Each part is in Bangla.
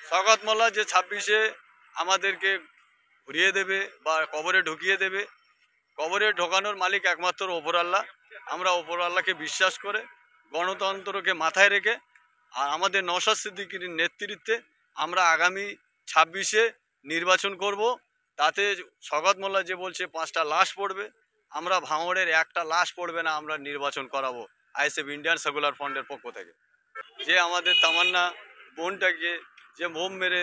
শওকত মোল্লা যে 26-এ আমাদেরকে ঘুরিয়ে দেবে বা কবরে ঢুকিয়ে দেবে, কবরে ঢোকানোর মালিক একমাত্র ওপর আল্লাহ। আমরা ওপর আল্লাহকে বিশ্বাস করে গণতন্ত্রকে মাথায় রেখে আর আমাদের নওশাদ সিদ্দিকীর নেতৃত্বে আমরা আগামী 26-এ নির্বাচন করব। তাতে শওকত মোল্লা যে বলছে 5টা লাশ পড়বে, আমরা ভাঙড়ের একটা লাশ পড়বে না, আমরা নির্বাচন করাবো আইএসএফ ইন্ডিয়ান সেকুলার ফ্রন্টের পক্ষ থেকে। যে আমাদের তামান্না বোনটাকে যে বোম মেরে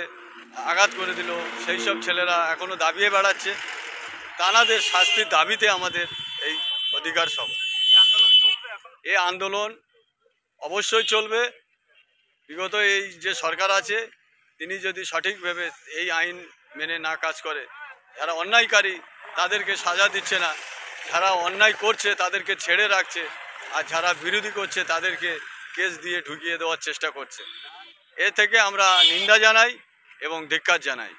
আঘাত করে দিল, সেই সব ছেলেরা এখনো দাবিয়ে বেড়াচ্ছে। তানাদের শাস্তির দাবিতে আমাদের এই অধিকার সভা। এই আন্দোলন অবশ্যই চলবে। বিগত এই যে সরকার আছে, তিনি যদি সঠিকভাবে এই আইন মেনে না কাজ করে, যারা অন্যায়কারী তাদেরকে সাজা দিচ্ছে না, যারা অন্যায় করছে তাদেরকে ছেড়ে রাখছে, আর যারা বিরোধী করছে তাদেরকে কেস দিয়ে ঢুকিয়ে দেওয়ার চেষ্টা করছে। এ থেকে আমরা নিন্দা জানাই এবং ধিক্কার জানাই।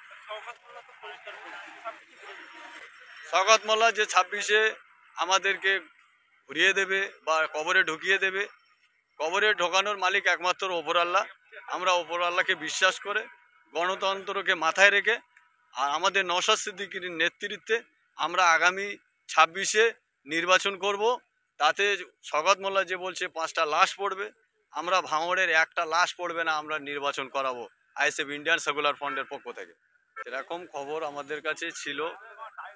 শওকত মোল্লা যে 26-এ আমাদেরকে ঘুরিয়ে দেবে বা কবরে ঢুকিয়ে দেবে, কবরে ঢোকানোর মালিক একমাত্র ওপর আল্লাহ। আমরা ওপর আল্লাহকে বিশ্বাস করে গণতন্ত্রকে মাথায় রেখে আর আমাদের নওশাদ সিদ্দিকীর নেতৃত্বে আমরা আগামী 26-এ নির্বাচন করব। তাতে শওকত মোল্লা যে বলছে 5টা লাশ পড়বে, আমরা ভাঙড়ের একটা লাশ পড়বে না, আমরা নির্বাচন করাবো আইএসএফ ইন্ডিয়ান সেকুলার ফ্রন্টের পক্ষ থেকে। এরকম খবর আমাদের কাছে ছিল।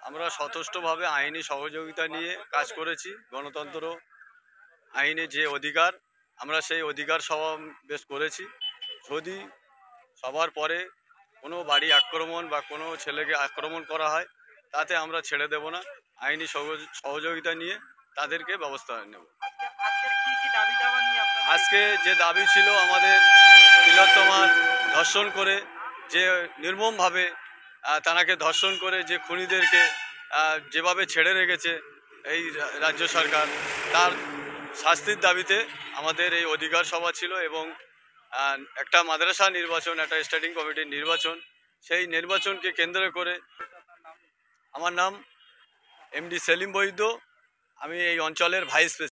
আমরা সচেষ্টভাবে আইনি সহযোগিতা নিয়ে কাজ করেছি। গণতন্ত্র আইনে যে অধিকার, আমরা সেই অধিকার সমাবেশ করেছি। যদি সবার পরে কোনো বাড়ি আক্রমণ বা কোনো ছেলেকে আক্রমণ করা হয়, তাতে আমরা ছেড়ে দেব না। আইনি সহযোগিতা নিয়ে তাদেরকে ব্যবস্থা নেব। আজকে যে দাবি ছিল আমাদের তিলোত্তমার ধর্ষণ করে, যে নির্মমভাবে তানাকে ধর্ষণ করে যে খুনিদেরকে যেভাবে ছেড়ে রেখেছে এই রাজ্য সরকার, তার শাস্তির দাবিতে আমাদের এই অধিকার সভা ছিল। এবং একটা মাদ্রাসা নির্বাচন, একটা স্ট্যান্ডিং কমিটির নির্বাচন, সেই নির্বাচনকে কেন্দ্র করে। আমার নাম এমডি সেলিম বৈদ্য, আমি এই অঞ্চলের ভাইস প্রেসিডেন্ট।